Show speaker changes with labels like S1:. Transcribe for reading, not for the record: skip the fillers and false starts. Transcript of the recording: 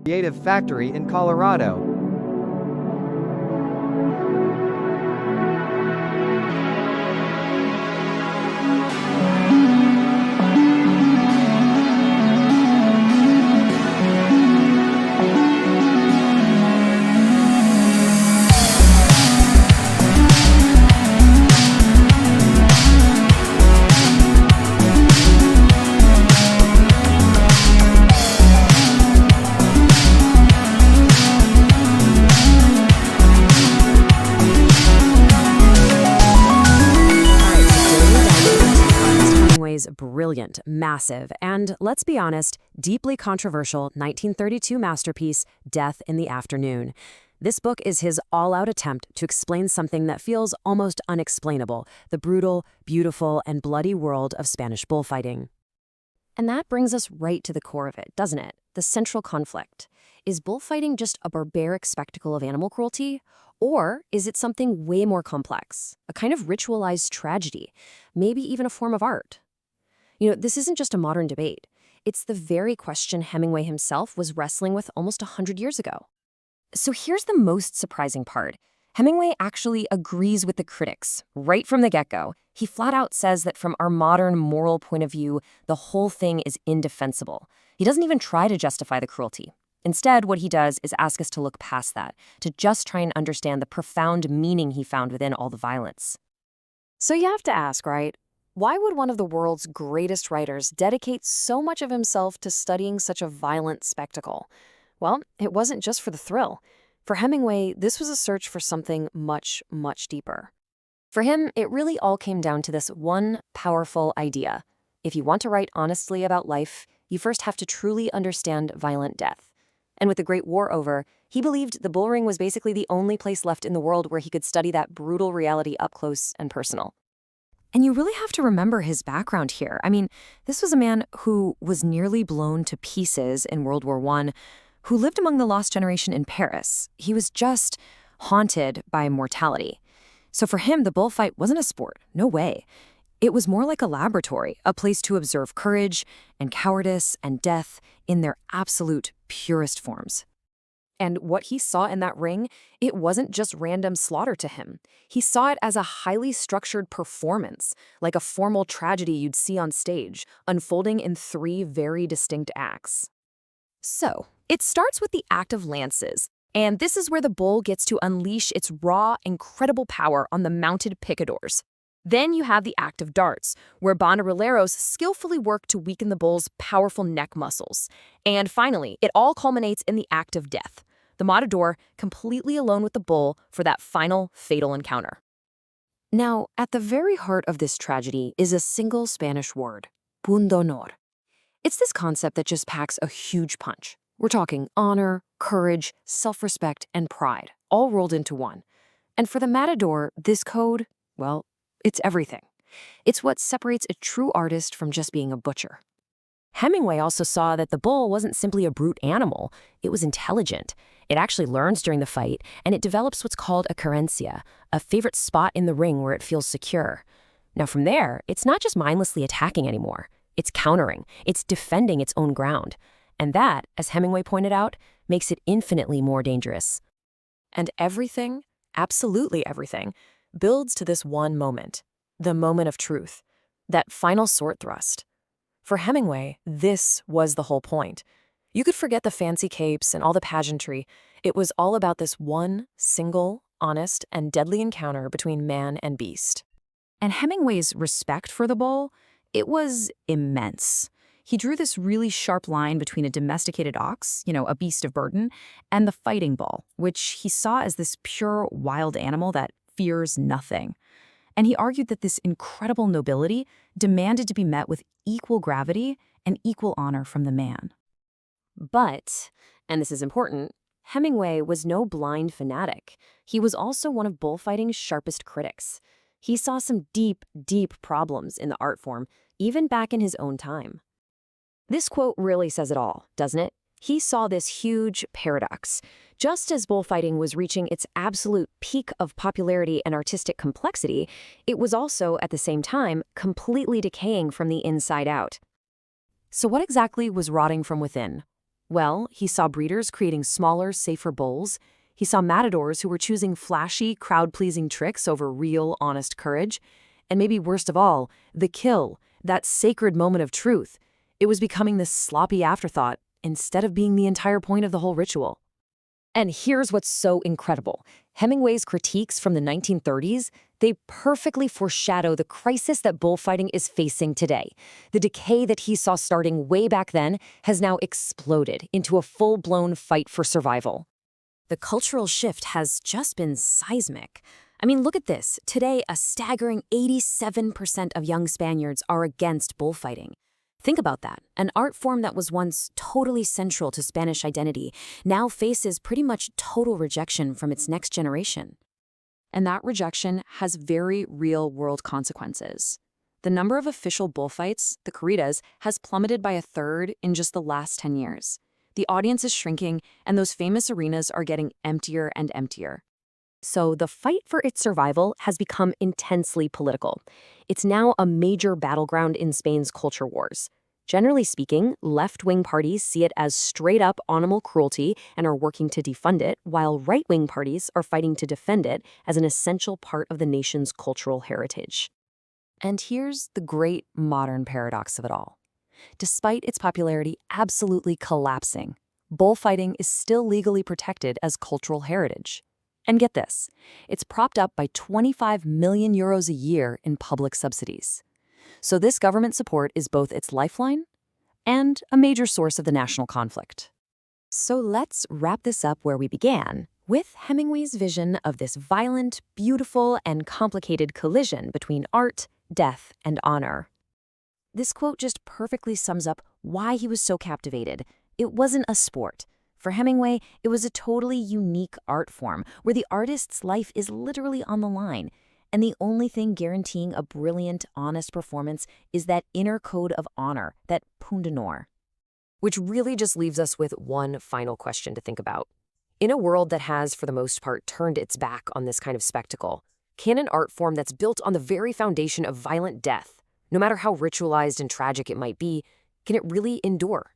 S1: creative factory in Colorado.
S2: Brilliant, massive, and, let's be honest, deeply controversial 1932 masterpiece, Death in the Afternoon. This book is his all-out attempt to explain something that feels almost unexplainable, the brutal, beautiful, and bloody world of Spanish bullfighting. And that brings us right to the core of it, doesn't it? The central conflict. Is bullfighting just a barbaric spectacle of animal cruelty? Or is it something way more complex? A kind of ritualized tragedy? Maybe even a form of art? This isn't just a modern debate. It's the very question Hemingway himself was wrestling with almost 100 years ago. So here's the most surprising part. Hemingway actually agrees with the critics right from the get-go. He flat out says that from our modern moral point of view, the whole thing is indefensible. He doesn't even try to justify the cruelty. Instead, what he does is ask us to look past that, to just try and understand the profound meaning he found within all the violence. So you have to ask, right? Why would one of the world's greatest writers dedicate so much of himself to studying such a violent spectacle? Well, it wasn't just for the thrill. For Hemingway, this was a search for something much, much deeper. For him, it really all came down to this one powerful idea. If you want to write honestly about life, you first have to truly understand violent death. And with the Great War over, he believed the bullring was basically the only place left in the world where he could study that brutal reality up close and personal. And you really have to remember his background here. I mean, this was a man who was nearly blown to pieces in World War I, who lived among the lost generation in Paris. He was just haunted by mortality. So for him, the bullfight wasn't a sport. No way. It was more like a laboratory, a place to observe courage and cowardice and death in their absolute purest forms. And what he saw in that ring, it wasn't just random slaughter to him. He saw it as a highly structured performance, like a formal tragedy you'd see on stage, unfolding in 3 very distinct acts. So, it starts with the act of lances, and this is where the bull gets to unleash its raw, incredible power on the mounted picadors. Then you have the act of darts, where banderilleros skillfully work to weaken the bull's powerful neck muscles. And finally, it all culminates in the act of death. The matador completely alone with the bull for that final, fatal encounter. Now, at the very heart of this tragedy is a single Spanish word, pundonor. It's this concept that just packs a huge punch. We're talking honor, courage, self-respect, and pride, all rolled into one. And for the matador, this code, well, it's everything. It's what separates a true artist from just being a butcher. Hemingway also saw that the bull wasn't simply a brute animal, it was intelligent. It actually learns during the fight, and it develops what's called a querencia, a favorite spot in the ring where it feels secure. Now from there, it's not just mindlessly attacking anymore. It's countering, it's defending its own ground. And that, as Hemingway pointed out, makes it infinitely more dangerous. And everything, absolutely everything, builds to this one moment, the moment of truth, that final sword thrust. For Hemingway, this was the whole point. You could forget the fancy capes and all the pageantry. It was all about this one, single, honest, and deadly encounter between man and beast. And Hemingway's respect for the bull, it was immense. He drew this really sharp line between a domesticated ox, a beast of burden, and the fighting bull, which he saw as this pure, wild animal that fears nothing. And he argued that this incredible nobility demanded to be met with equal gravity and equal honor from the man. But, and this is important, Hemingway was no blind fanatic. He was also one of bullfighting's sharpest critics. He saw some deep, deep problems in the art form, even back in his own time. This quote really says it all, doesn't it? He saw this huge paradox. Just as bullfighting was reaching its absolute peak of popularity and artistic complexity, it was also, at the same time, completely decaying from the inside out. So what exactly was rotting from within? Well, he saw breeders creating smaller, safer bulls. He saw matadors who were choosing flashy, crowd-pleasing tricks over real, honest courage. And maybe worst of all, the kill, that sacred moment of truth. It was becoming this sloppy afterthought instead of being the entire point of the whole ritual. And here's what's so incredible. Hemingway's critiques from the 1930s, they perfectly foreshadow the crisis that bullfighting is facing today. The decay that he saw starting way back then has now exploded into a full-blown fight for survival. The cultural shift has just been seismic. I mean, look at this. Today, a staggering 87% of young Spaniards are against bullfighting. Think about that. An art form that was once totally central to Spanish identity now faces pretty much total rejection from its next generation. And that rejection has very real-world consequences. The number of official bullfights, the corridas, has plummeted by a third in just the last 10 years. The audience is shrinking, and those famous arenas are getting emptier and emptier. So the fight for its survival has become intensely political. It's now a major battleground in Spain's culture wars. Generally speaking, left-wing parties see it as straight-up animal cruelty and are working to defund it, while right-wing parties are fighting to defend it as an essential part of the nation's cultural heritage. And here's the great modern paradox of it all. Despite its popularity absolutely collapsing, bullfighting is still legally protected as cultural heritage. And get this, it's propped up by 25 million euros a year in public subsidies. So this government support is both its lifeline and a major source of the national conflict. So let's wrap this up where we began, with Hemingway's vision of this violent, beautiful, and complicated collision between art, death, and honor. This quote just perfectly sums up why he was so captivated. It wasn't a sport. For Hemingway, it was a totally unique art form where the artist's life is literally on the line. And the only thing guaranteeing a brilliant, honest performance is that inner code of honor, that punt d'honneur. Which really just leaves us with one final question to think about. In a world that has, for the most part, turned its back on this kind of spectacle, can an art form that's built on the very foundation of violent death, no matter how ritualized and tragic it might be, can it really endure?